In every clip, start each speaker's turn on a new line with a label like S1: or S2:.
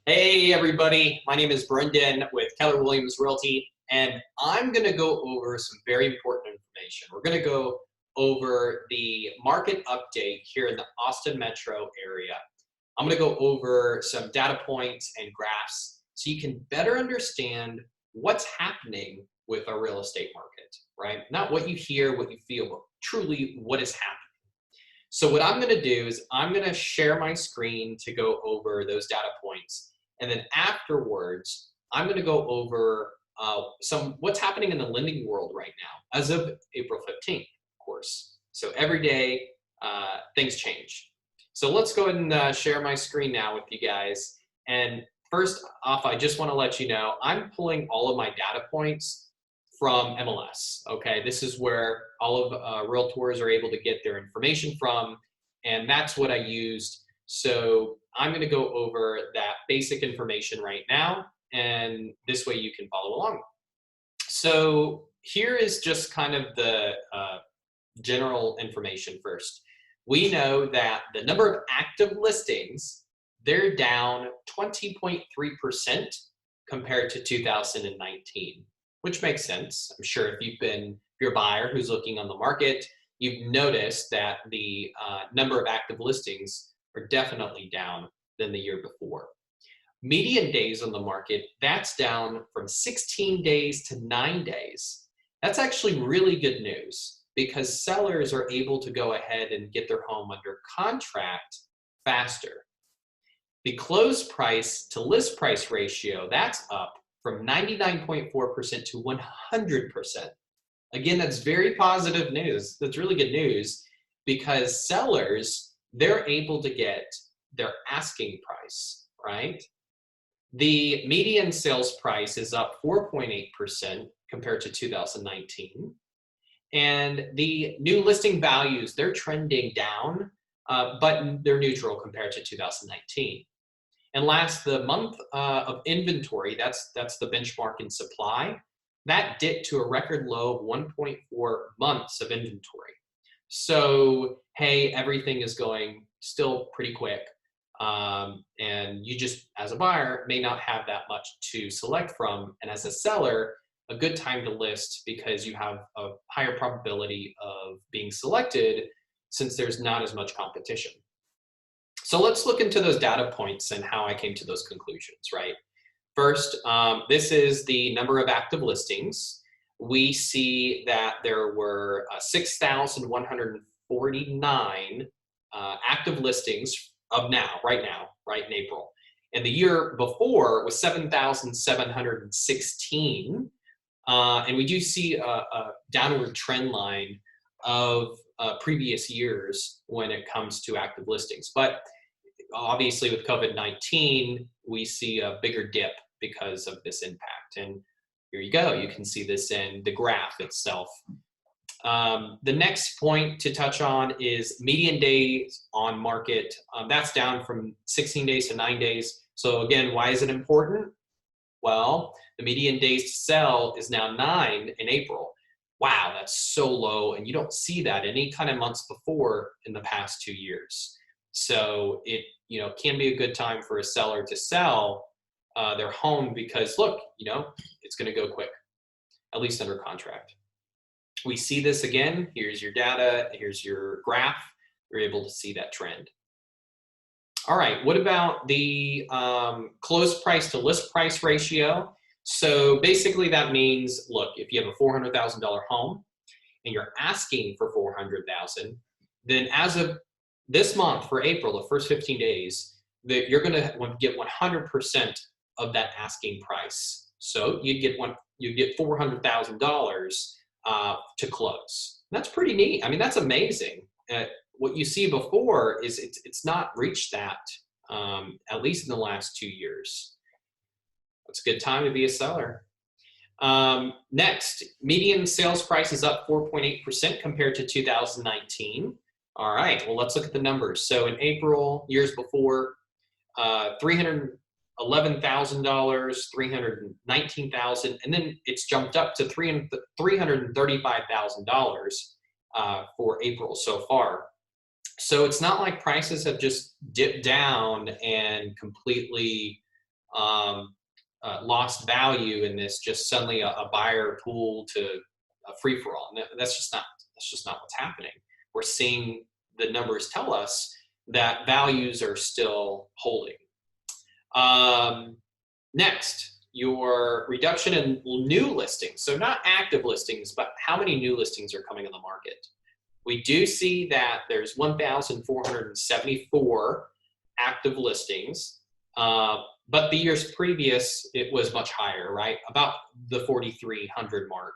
S1: Hey everybody, my name is Brendan with Keller Williams Realty, and I'm going to go over some very important information. We're going to go over the market update here in the Austin metro area. I'm going to go over some data points and graphs so you can better understand what's happening with our real estate market, right? Not what you hear, what you feel, but truly what is happening. So what I'm going to do is I'm going to share my screen to go over those data points. And then afterwards, I'm going to go over what's happening in the lending world right now as of April 15th, of course. So every day, things change. So let's go ahead and share my screen now with you guys. And first off, I just want to let you know, I'm pulling all of my data points from MLS, okay? This is where all of realtors are able to get their information from, and that's what I used. So I'm gonna go over that basic information right now, and this way you can follow along. So here is just kind of the general information first. We know that the number of active listings, they're down 20.3% compared to 2019, which makes sense. I'm sure if you're a buyer who's looking on the market, you've noticed that the number of active listings are definitely down than the year before. Median days on the market, that's down from 16 days to 9 days. That's actually really good news because sellers are able to go ahead and get their home under contract faster. The close price to list price ratio, that's up from 99.4% to 100%. Again, that's very positive news. That's really good news because sellers, they're able to get their asking price, right? The median sales price is up 4.8% compared to 2019. And the new listing values, they're trending down, but they're neutral compared to 2019. And last, the month of inventory, that's the benchmark in supply, that dipped to a record low of 1.4 months of inventory. So, hey, everything is going still pretty quick. And you just, as a buyer, may not have that much to select from. And as a seller, a good time to list because you have a higher probability of being selected since there's not as much competition. So let's look into those data points and how I came to those conclusions, right? First, this is the number of active listings. We see that there were 6,149 active listings right in April. And the year before was 7,716. And we do see a downward trend line of previous years when it comes to active listings. But obviously with COVID-19, we see a bigger dip because of this impact. And here you go, you can see this in the graph itself. The next point to touch on is median days on market. That's down from 16 days to 9 days. So again, why is it important? Well, the median days to sell is now 9 in April. Wow, that's so low, and you don't see that any kind of months before in the past 2 years. So it can be a good time for a seller to sell their home because look, it's going to go quick, at least under contract. We see this again. Here's your data. Here's your graph. You're able to see that trend. All right, what about the close price to list price ratio? So basically that means, look, if you have a $400,000 home and you're asking for $400,000, then as of this month for April, the first 15 days, that you're going to get 100% of that asking price. So you get $400,000 to close. That's pretty neat. I mean, that's amazing. What you see before is it's not reached that, at least in the last 2 years. It's a good time to be a seller. Next, median sales price is up 4.8% compared to 2019. All right, well, let's look at the numbers. So in April, years before, $311,000, $319,000, and then it's jumped up to $335,000 for April so far. So it's not like prices have just dipped down and completely lost value in this just suddenly a buyer pool to a free for all. That's just not what's happening. We're seeing the numbers tell us that values are still holding. Next, your reduction in new listings. So not active listings, but how many new listings are coming on the market. We do see that there's 1,474 active listings, but the years previous, it was much higher, right? About the 4,300 mark.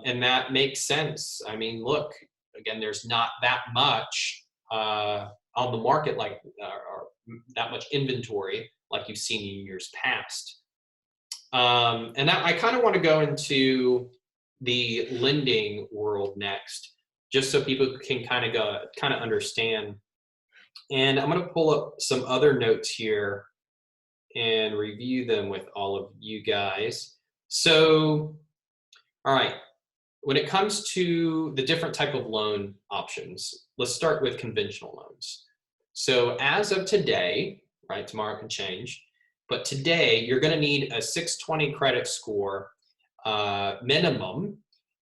S1: And that makes sense. I mean, look, again, there's not that much on the market, like or that much inventory like you've seen in years past. And I kind of want to go into the lending world next, just so people can kind of understand. And I'm going to pull up some other notes here and review them with all of you guys. So, all right, when it comes to the different type of loan options, let's start with conventional loans. So as of today, right, tomorrow can change, but today you're going to need a 620 credit score minimum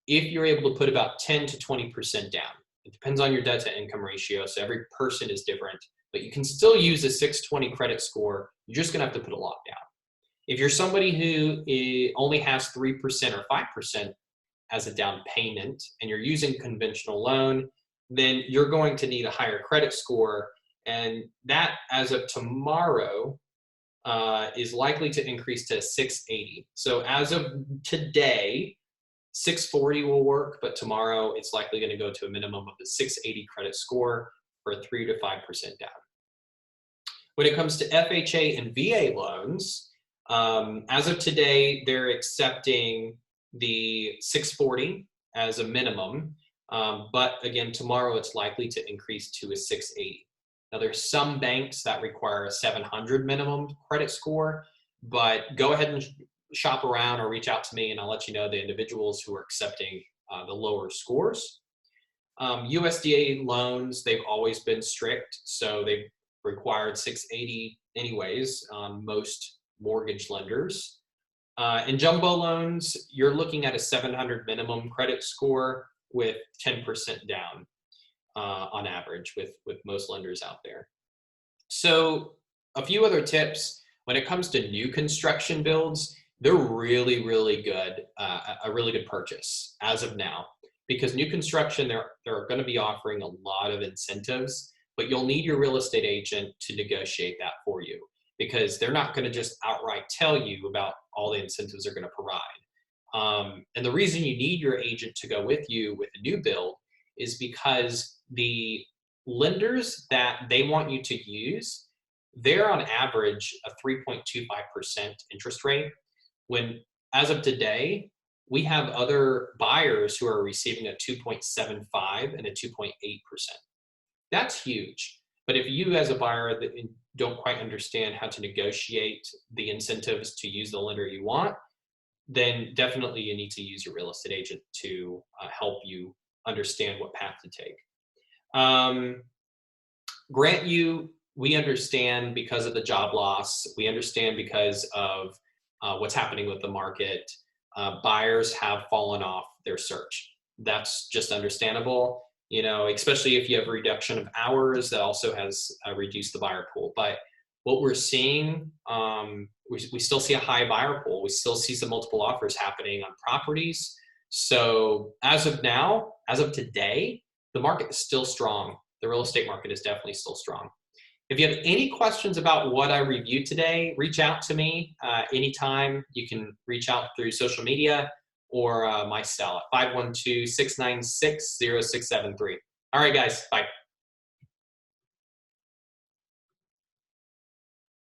S1: if you're able to put about 10 to 20% down. It depends on your debt to income ratio, so every person is different, but you can still use a 620 credit score. You're just going to have to put a lot down. If you're somebody who only has 3% or 5% as a down payment and you're using conventional loan, then you're going to need a higher credit score, and that as of tomorrow is likely to increase to 680. So as of today, 640 will work, but tomorrow it's likely going to go to a minimum of the 680 credit score for a 3 to 5% down. When it comes to FHA and VA loans, as of today, they're accepting the 640 as a minimum, but again, tomorrow it's likely to increase to a 680. Now, there's some banks that require a 700 minimum credit score, but go ahead and shop around or reach out to me and I'll let you know the individuals who are accepting the lower scores. USDA loans, they've always been strict, so they've required 680 anyways on most mortgage lenders. In jumbo loans, you're looking at a 700 minimum credit score with 10% down on average with most lenders out there. So a few other tips when it comes to new construction builds, they're really, really good, a really good purchase as of now, because new construction, they're going to be offering a lot of incentives, but you'll need your real estate agent to negotiate that for you, because they're not going to just outright tell you about all the incentives they're going to provide. And the reason you need your agent to go with you with a new build is because the lenders that they want you to use, they're on average a 3.25% interest rate, when as of today, we have other buyers who are receiving a 2.75 and a 2.8%. That's huge. But if you as a buyer that don't quite understand how to negotiate the incentives to use the lender you want, then definitely you need to use your real estate agent to help you understand what path to take. Grant you, we understand because of the job loss, we understand because of what's happening with the market, buyers have fallen off their search. That's just understandable, you know, especially if you have a reduction of hours, that also has reduced the buyer pool. But what we're seeing, we still see a high buyer pool. We still see some multiple offers happening on properties. So as of now, as of today, the market is still strong. The real estate market is definitely still strong. If you have any questions about what I reviewed today, reach out to me anytime. You can reach out through social media or my cell at 512-696-0673. All right, guys, bye.